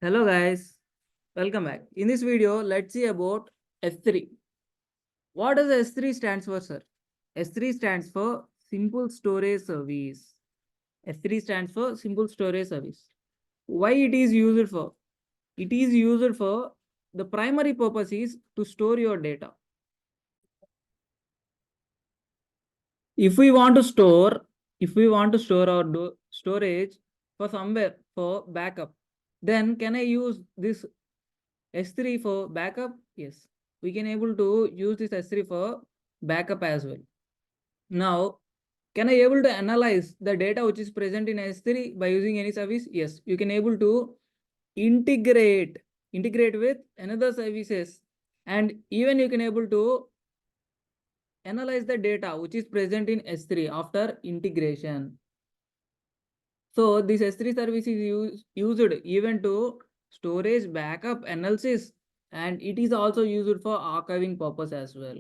Hello guys, welcome back. In this video, let's see about S3. What does S3 stands for, sir? S3 stands for Simple Storage Service. S3 stands for Simple Storage Service. Why it is used for? It is used for the primary purpose is to store your data. If we want to store our storage for somewhere for backup, then can I use this S3 for backup? Yes, we can able to use this S3 for backup as well. Now, can I able to analyze the data which is present in S3 by using any service? Yes, you can able to integrate with another services, and even you can able to analyze the data which is present in S3 after integration. So this S3 service is used even to storage backup analysis, and it is also used for archiving purpose as well.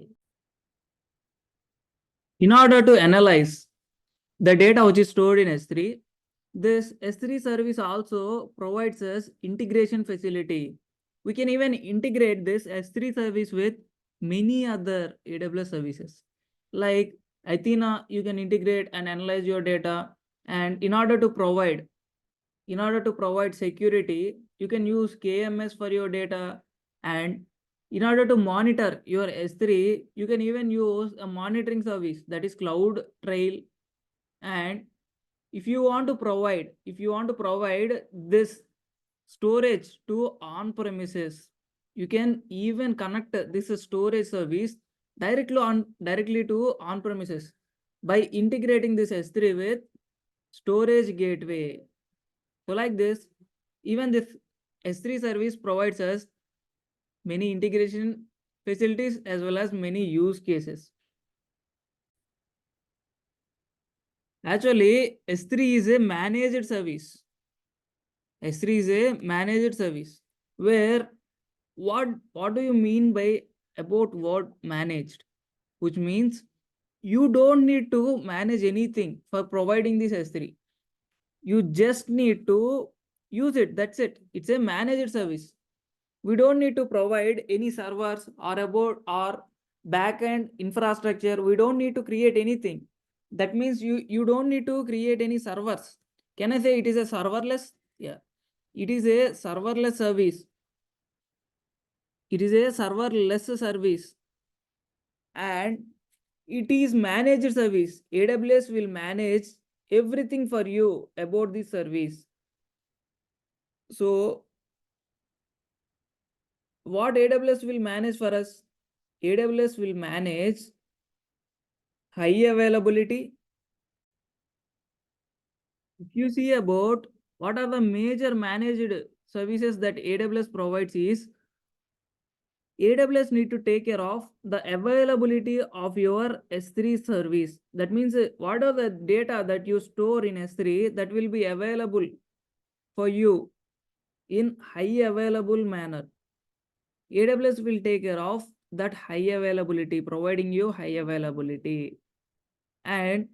In order to analyze the data which is stored in S3, this S3 service also provides us integration facility. We can even integrate this S3 service with many other AWS services. Like Athena, you can integrate and analyze your data. And in order to provide security, you can use KMS for your data. And in order to monitor your S3, you can even use a monitoring service, that is Cloud Trail. And if you want to provide this storage to on premises, you can even connect this storage service directly to on premises by integrating this S3 with storage gateway. So like this, even this S3 service provides us many integration facilities as well as many use cases. Actually, S3 is a managed service. S3 is a managed service. Where what do you mean by about word managed? Which means you don't need to manage anything for providing this S3. You just need to use it. That's it. It's a managed service. We don't need to provide any servers or about our backend infrastructure. We don't need to create anything. That means you don't need to create any servers. Can I say it is a serverless? Yeah, it is a serverless service. It is a serverless service, and it is managed service. AWS will manage everything for you about this service. So what AWS will manage for us? AWS will manage high availability. If you see about what are the major managed services that AWS provides is, AWS need to take care of the availability of your S3 service. That means what are the data that you store in S3 that will be available for you in high available manner. AWS will take care of that high availability, providing you high availability. And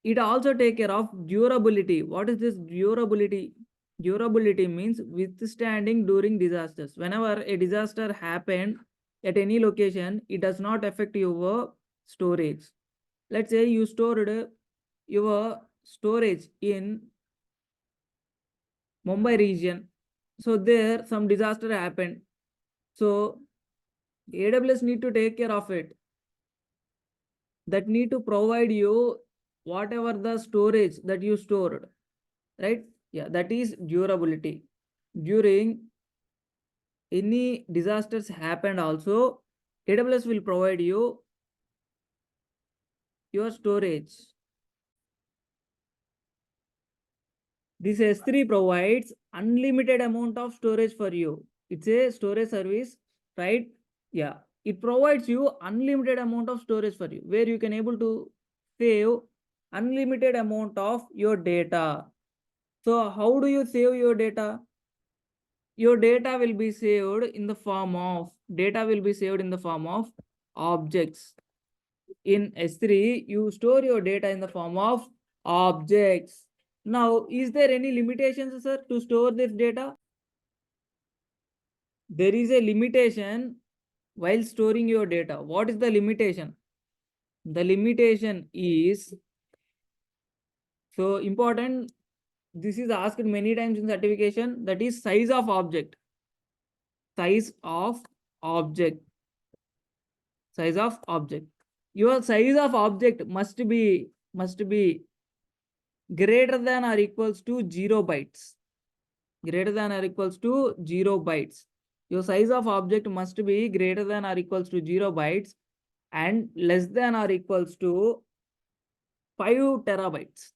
it also take care of durability. What is this durability? Durability means withstanding during disasters. Whenever a disaster happened at any location, it does not affect your storage. Let's say you stored your storage in Mumbai region. So there some disaster happened. So AWS need to take care of it. That need to provide you whatever the storage that you stored, right? Yeah, that is durability. During any disasters happened also, AWS will provide you your storage. This S3 provides unlimited amount of storage for you. It's a storage service, right? Yeah, it provides you unlimited amount of storage for you, where you can able to save unlimited amount of your data. So how do you save your data? Your data will be saved in the form of objects. In S3, you store your data in the form of objects. Now, is there any limitations, sir, to store this data? there is a limitation while storing your data. What is the limitation? The limitation is so important. This is asked many times in certification. That is size of object. Size of object. Size of object. Your size of object must be greater than or equals to 0 bytes. Greater than or equals to 0 bytes. Your size of object must be greater than or equals to 0 bytes and less than or equals to 5 terabytes.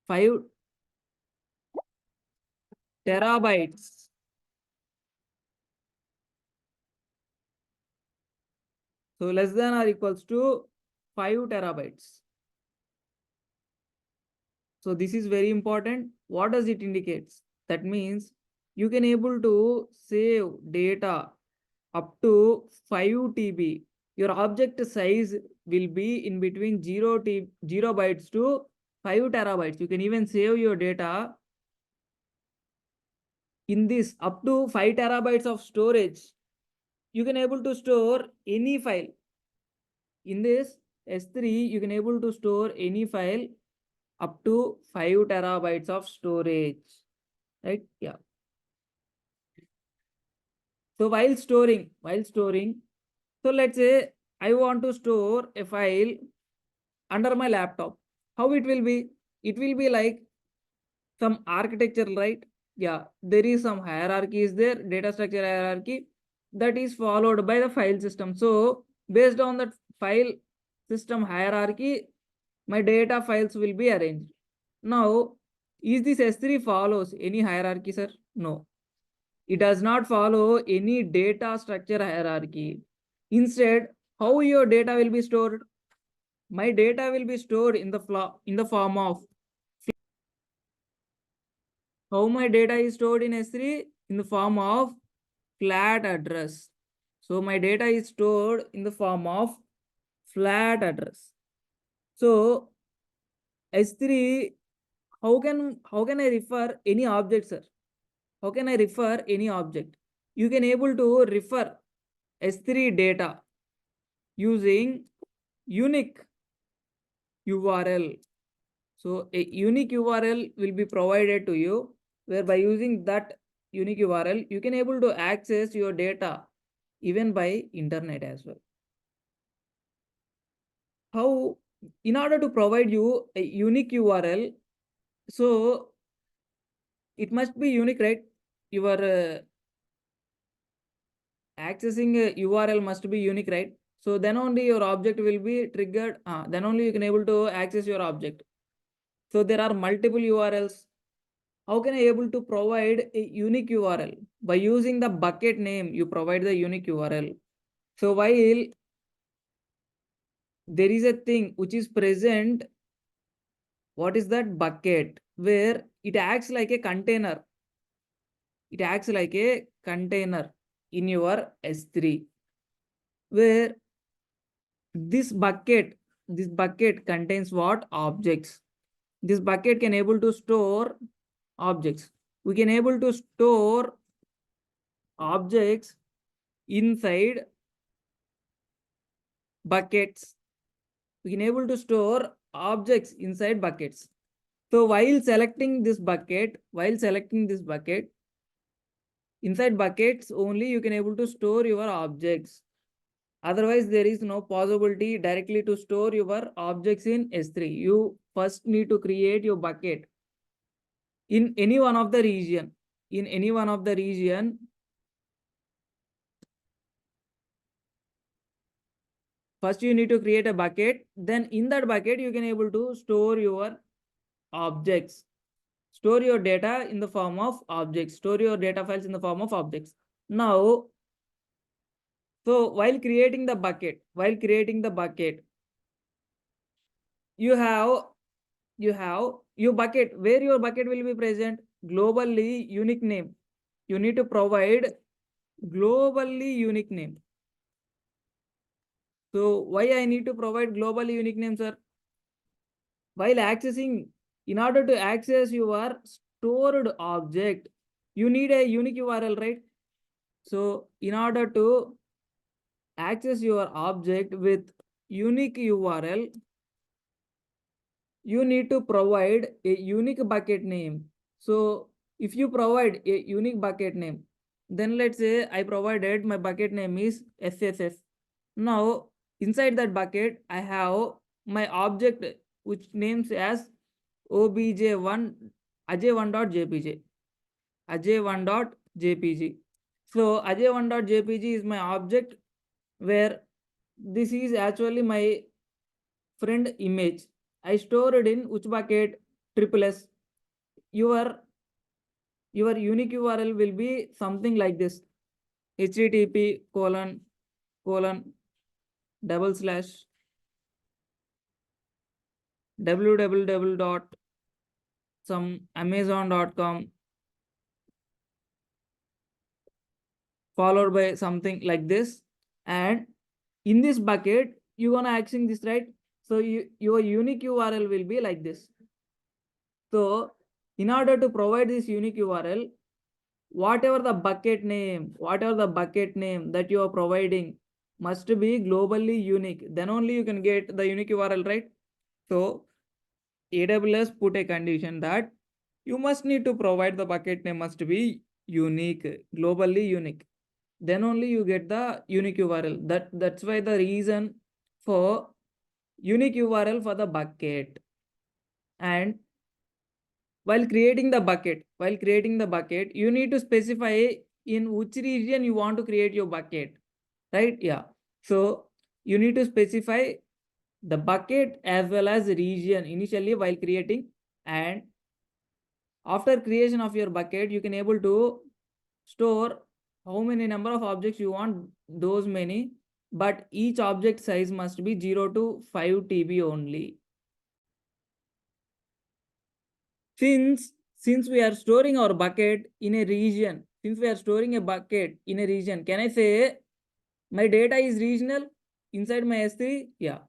5 terabytes. So less than or equals to 5 terabytes. So this is very important. What does it indicate? That means you can able to save data up to 5 TB. Your object size will be in between 0 bytes to 5 terabytes. You can even save your data in this up to 5 terabytes of storage. You can able to store any file. In this S3, you can able to store any file up to 5 terabytes of storage. Right? Yeah. So so let's say I want to store a file under my laptop. How it will be? It will be like some architecture, right? Yeah, there is some hierarchy is there, data structure hierarchy that is followed by the file system. So based on that file system hierarchy, my data files will be arranged. Now, is this S3 follows any hierarchy, sir? No. It does not follow any data structure hierarchy. Instead, how your data will be stored? My data will be stored in the form of how my data is stored in S3 in the form of flat address. So my data is stored in the form of flat address. So S3, how can I refer any object, sir? How can I refer any object? You can able to refer S3 data using unique URL. So a unique URL will be provided to you, where by using that unique URL, you can able to access your data even by internet as well. How, in order to provide you a unique URL, so it must be unique, right? Your accessing a URL must be unique, right? So then only your object will be triggered. Then only you can able to access your object. So there are multiple URLs. How can I able to provide a unique URL? By using the bucket name, you provide the unique URL. So while there is a thing which is present, what is that bucket? Where it acts like a container. It acts like a container in your S3, where this bucket contains what? Objects. This bucket can able to store objects. We can able to store objects inside buckets. We can able to store objects inside buckets. So while selecting this bucket, inside buckets only you can able to store your objects. Otherwise, there is no possibility directly to store your objects in S3. You first need to create your bucket in any one of the region. In any one of the region, first you need to create a bucket. Then in that bucket, you can able to store your objects. Store your data in the form of objects. Store your data files in the form of objects. Now, so while creating the bucket, you have your bucket, where your bucket will be present, globally unique name. You need to provide globally unique name. So why I need to provide globally unique name, sir? While accessing, in order to access your stored object, you need a unique URL, right? So in order to access your object with unique URL, you need to provide a unique bucket name. So if you provide a unique bucket name, then let's say I provided my bucket name is SSS. Now inside that bucket, I have my object which names as obj1 ajay1.jpg. Ajay1.jpg. So ajay1.jpg is my object where this is actually my friend image. I stored in which bucket? Triple S. Your unique URL will be something like this: http colon double slash www dot some amazon.com followed by something like this. And in this bucket, you're gonna access this, right? So your unique URL will be like this. So in order to provide this unique URL, whatever the bucket name that you are providing must be globally unique. Then only you can get the unique URL, right? So AWS put a condition that you must need to provide the bucket name must be unique, globally unique. Then only you get the unique URL. That's why the reason for unique URL for the bucket. And while creating the bucket, you need to specify in which region you want to create your bucket, right? Yeah. So you need to specify the bucket as well as region initially while creating, and after creation of your bucket, you can able to store how many number of objects you want, those many, but each object size must be 0 to 5 TB only. Since we are storing our bucket in a region, can I say my data is regional inside my S3? Yeah.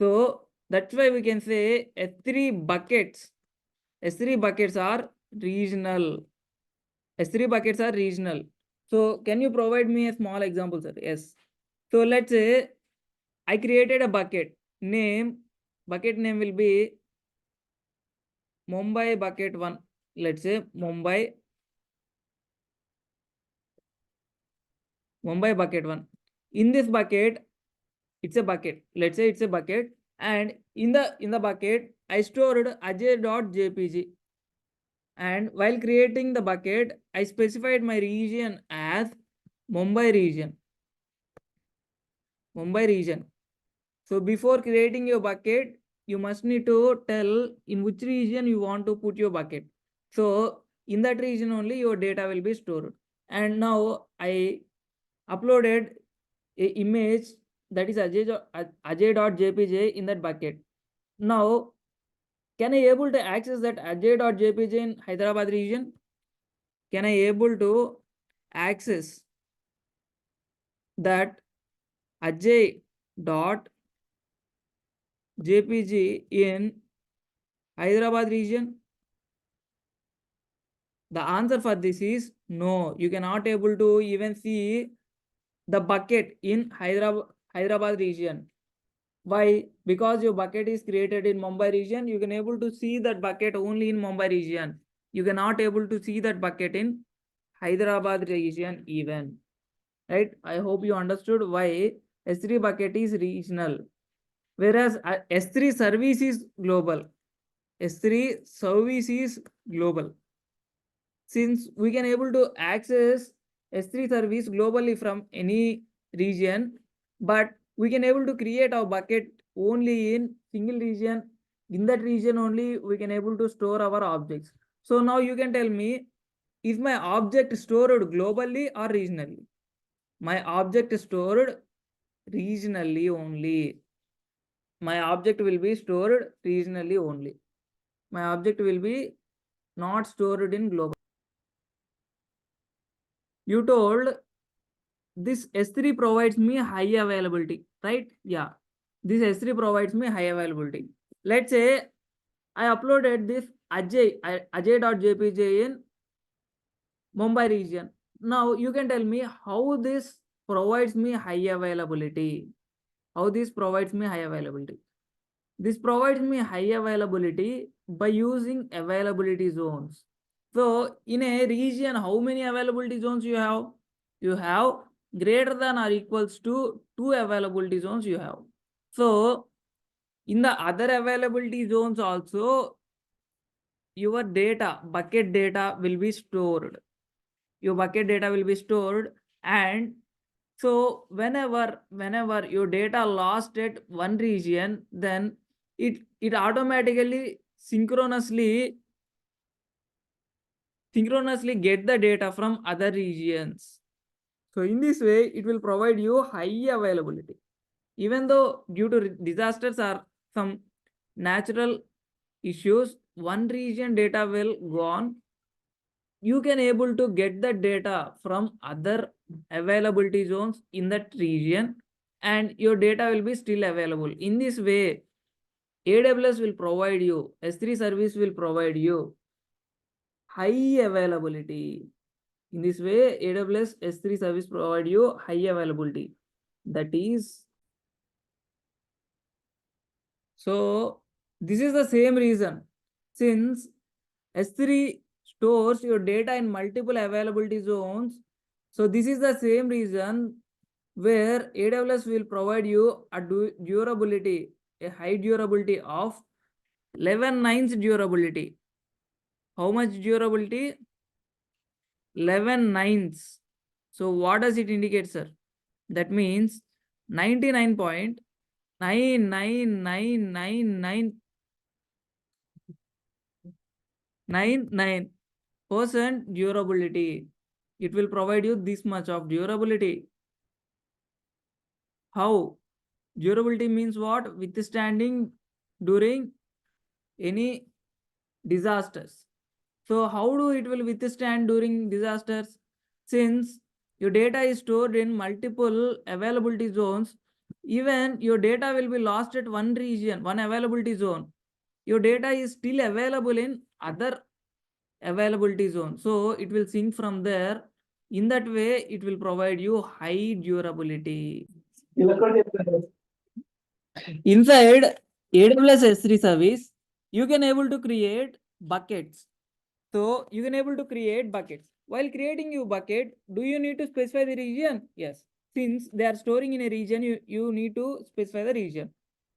So that's why we can say S3 buckets are regional. S3 buckets are regional. So can you provide me a small example, sir? Yes. So let's say I created a bucket name. Bucket name will be Mumbai bucket 1. Let's say Mumbai bucket 1. In this bucket, it's a bucket. Let's say it's a bucket, and in the bucket, I stored ajay.jpg. And while creating the bucket, I specified my region as Mumbai region. So before creating your bucket, you must need to tell in which region you want to put your bucket. So in that region only your data will be stored. And now I uploaded a image that is ajay.jpg in that bucket. Now, can I able to access that ajay.jpg in Hyderabad region? Can I able to access that ajay.jpg in Hyderabad region? The answer for this is no. You cannot able to even see the bucket in Hyderabad region. Why? Because your bucket is created in Mumbai region. You can able to see that bucket only in Mumbai region. You cannot able to see that bucket in Hyderabad region even. Right? I hope you understood why S3 bucket is regional. Whereas S3 service is global. S3 service is global. Since we can able to access S3 service globally from any region, but we can able to create our bucket only in single region. In that region only we can able to store our objects. So now you can tell me, is my object stored globally or regionally? My object stored regionally only. My object will be stored regionally only. My object will be not stored in global. You told this S3 provides me high availability, right? Yeah, this S3 provides me high availability. Let's say I uploaded this ajay.jpg in Mumbai region. Now you can tell me how this provides me high availability. How this provides me high availability? This provides me high availability by using availability zones. So in a region, how many availability zones you have? You have greater than or equals to 2 availability zones you have. So in the other availability zones also, your data, bucket data will be stored. Your bucket data will be stored, and so whenever your data lost at one region, then it automatically synchronously get the data from other regions. So in this way, it will provide you high availability. Even though due to disasters or some natural issues, one region data will gone, you can able to get the data from other availability zones in that region, and your data will be still available. In this way, AWS will provide you, S3 service will provide you high availability. In this way, AWS S3 service provide you high availability. That is, so this is the same reason. Since S3 stores your data in multiple availability zones, so this is the same reason where AWS will provide you a durability, a high durability of 11 nines durability. How much durability? 11 nines. So what does it indicate, sir? That means 99.99999% durability. It will provide you this much of durability. How? Durability means what? Withstanding during any disasters. So how do it will withstand during disasters? Since your data is stored in multiple availability zones, even your data will be lost at one region, one availability zone, your data is still available in other availability zone. So it will sync from there. In that way, it will provide you high durability. Inside AWS S3 service, you can able to create buckets. So you can able to create buckets. While creating your bucket, do you need to specify the region? Yes. Since they are storing in a region, you need to specify the region.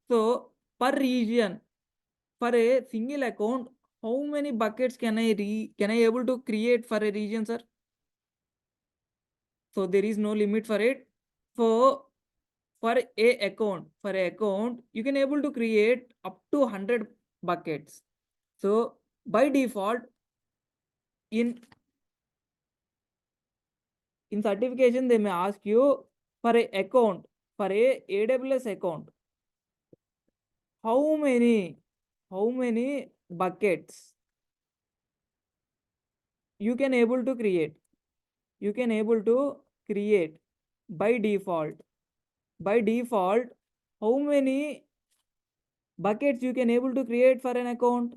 So per region, for a single account, how many buckets can I able to create for a region, sir? So there is no limit for it. So for a account, you can able to create up to 100 buckets. So by default, in certification, they may ask you for a account, for a AWS account, how many buckets you can able to create. You can able to create by default. By default, how many buckets you can able to create for an account?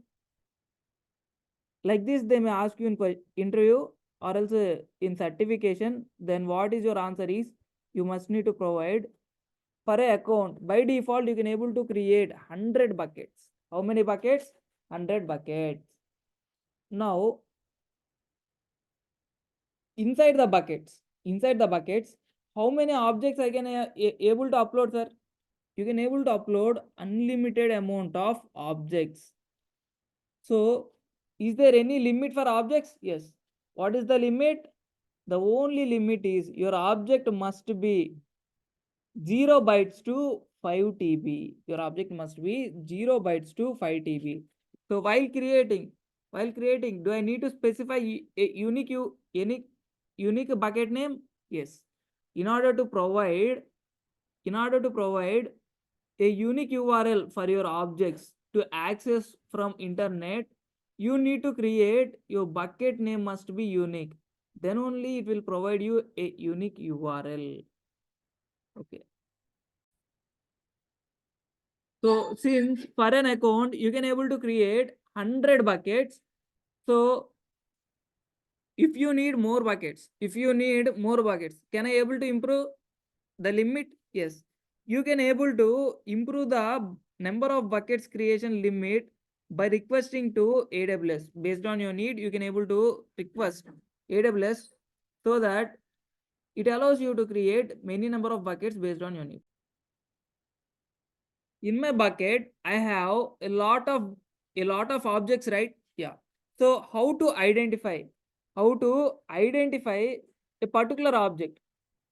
Like this, they may ask you in interview or else in certification. Then what is your answer is, you must need to provide for a account. By default, you can able to create 100 buckets. How many buckets? 100 buckets. Now, inside the buckets, how many objects I can able to upload, sir? You can able to upload unlimited amount of objects. So is there any limit for objects? Yes. What is the limit? The only limit is your object must be 0 bytes to 5 TB. Your object must be 0 bytes to 5 TB. So while creating, do I need to specify a unique bucket name? Yes. In order to provide a unique URL for your objects to access from internet, you need to create your bucket name must be unique. Then only it will provide you a unique URL. Okay. So since for an account, you can able to create 100 buckets. So if you need more buckets, can I able to improve the limit? Yes, you can able to improve the number of buckets creation limit by requesting to AWS. Based on your need, you can able to request AWS, so that it allows you to create many number of buckets based on your need. In my bucket, I have a lot of objects, right? Yeah. So how to identify a particular object?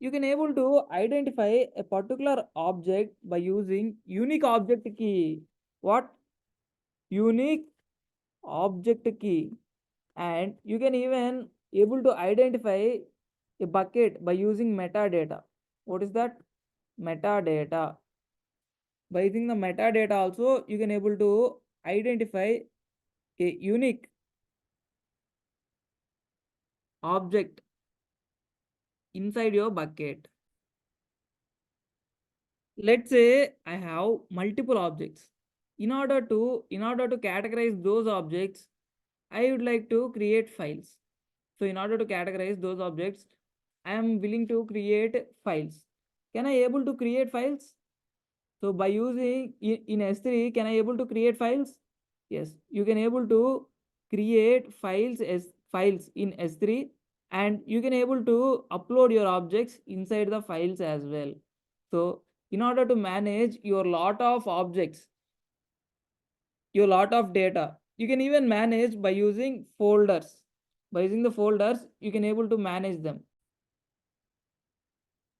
You can able to identify a particular object by using unique object key. What? Unique object key. And you can even able to identify a bucket by using metadata. What is that? Metadata. By using the metadata also, you can able to identify a unique object inside your bucket. Let's say I have multiple objects. In order to categorize those objects, I would like to create files. So in order to categorize those objects, I am willing to create files. Can I able to create files? So by using in S3, can I able to create files? Yes, you can able to create files as files in S3, and you can able to upload your objects inside the files as well. So in order to manage your lot of objects, your lot of data, you can even manage by using folders. By using the folders, you can able to manage them.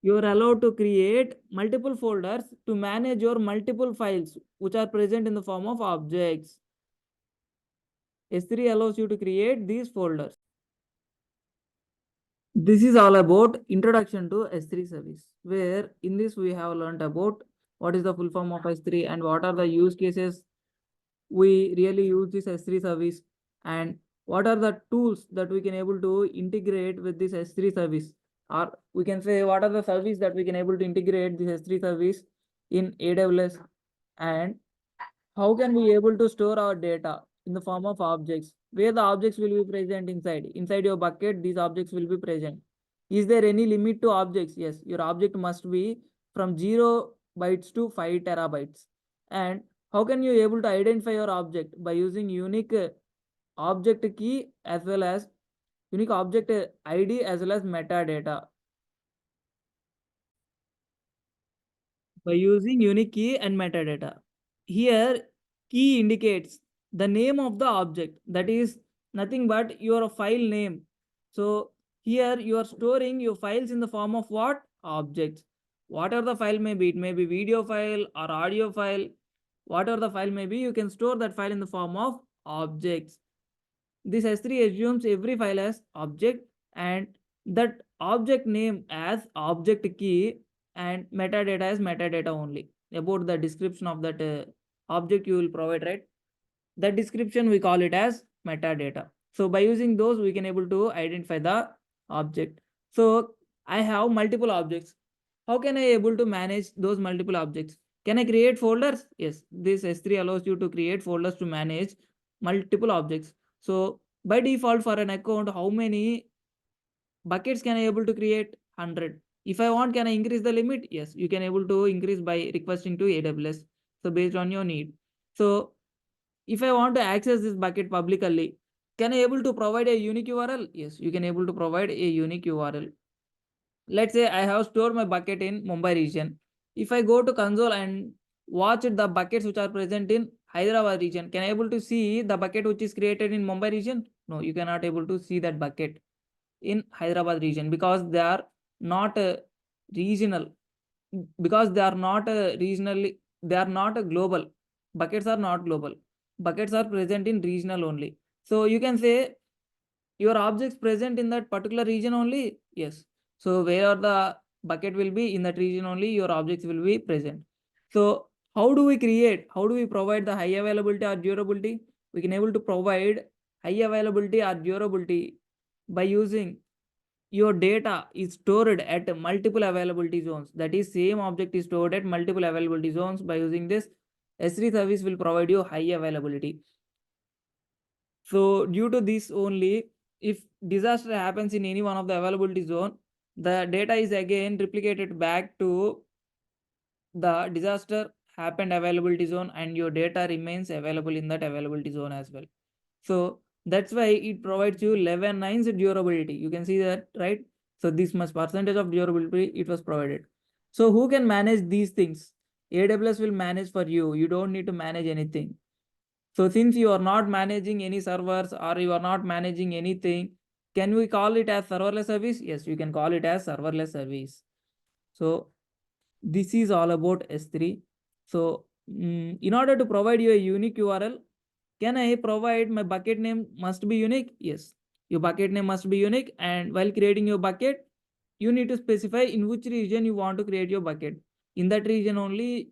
You are allowed to create multiple folders to manage your multiple files which are present in the form of objects. S3 allows you to create these folders. This is all about introduction to S3 service, where in this we have learned about what is the full form of S3 and what are the use cases we really use this S3 service, and what are the tools that we can able to integrate with this S3 service, or we can say what are the service that we can able to integrate this S3 service in AWS, and how can we able to store our data in the form of objects, where the objects will be present inside your bucket. These objects will be present. Is there any limit to objects? Yes, your object must be from 0 bytes to 5 terabytes. And how can you able to identify your object? By using unique object key as well as unique object ID as well as metadata. By using unique key and metadata. Here, key indicates the name of the object, that is nothing but your file name. So here you are storing your files in the form of what? Objects. Whatever the file may be, it may be video file or audio file, whatever the file may be, you can store that file in the form of objects. This S3 assumes every file as object, and that object name as object key, and metadata as metadata only. About the description of that object you will provide, right? That description we call it as metadata. So by using those, we can able to identify the object. So I have multiple objects. How can I able to manage those multiple objects? Can I create folders? Yes, this S3 allows you to create folders to manage multiple objects. So by default for an account, how many buckets can I able to create? 100. If I want, can I increase the limit? Yes, you can able to increase by requesting to AWS. So based on your need. So if I want to access this bucket publicly, can I able to provide a unique URL? Yes, you can able to provide a unique URL. Let's say I have stored my bucket in Mumbai region. If I go to console and watch the buckets which are present in Hyderabad region, can I able to see the bucket which is created in Mumbai region? No, you cannot able to see that bucket in Hyderabad region, because they are not regional, because they are not regionally, they are not global. Buckets are not global. Buckets are present in regional only. So you can say your objects present in that particular region only. Yes. So where the bucket will be in that region only, your objects will be present. So how do we provide the high availability or durability? We can able to provide high availability or durability by using your data is stored at multiple availability zones. That is, same object is stored at multiple availability zones. By using this, S3 service will provide you high availability. So due to this only, if disaster happens in any one of the availability zone, the data is again replicated back to the disaster happened availability zone, and your data remains available in that availability zone as well. So that's why it provides you 11 nines durability. You can see that, right? So this much percentage of durability it was provided. So who can manage these things? AWS will manage for you. You don't need to manage anything. So since you are not managing any servers or you are not managing anything, can we call it as serverless service? Yes, you can call it as serverless service. So this is all about S3. So in order to provide you a unique URL, can I provide my bucket name must be unique? Yes, your bucket name must be unique. And while creating your bucket, you need to specify in which region you want to create your bucket. In that region only,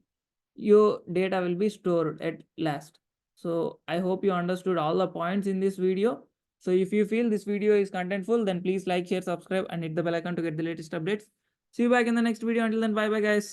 your data will be stored at last. So I hope you understood all the points in this video. So if you feel this video is contentful, then please like, share, subscribe, and hit the bell icon to get the latest updates. See you back in the next video. Until then, bye bye, guys.